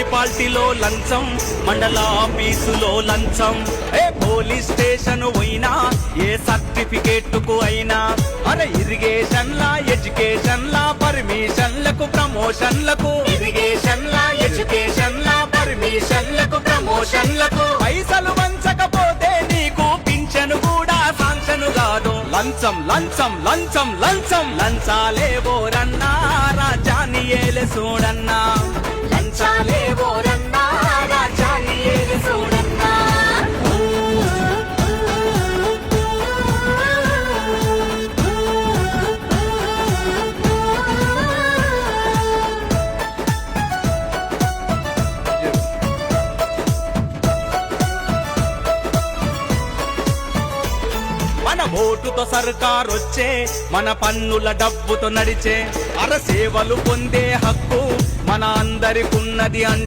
మున్సిపాలిటీలో లంచం, మండల ఆఫీసులో లంచం, పోలీస్ స్టేషన్ పోయినా ఏ సర్టిఫికేట్కు అయినా, అరే ఇరిగేషన్లా ఎడ్యుకేషన్లా పర్మిషన్లకు ప్రమోషన్లకు, ఇరిగేషన్లా ఎడ్యుకేషన్లా పర్మిషన్లకు ప్రమోషన్లకు పైసలు వంచకపోతే నీకు పింఛను కూడా సాంక్షన్ కాదు. లంచం లంచం లంచం లంచం లంచాలేవోరన్నా రాజ్యాన్ని ఏలే చూడన్నా, లంచాలేవోరన్నా రాజ్యాన్ని ఏలే చూడన్నా. మన ఓటుతో సర్కారొచ్చే, మన పన్నుల డబ్బుతో నడిచే, అర సేవలు పొందే హక్కు మన అందరికున్నది.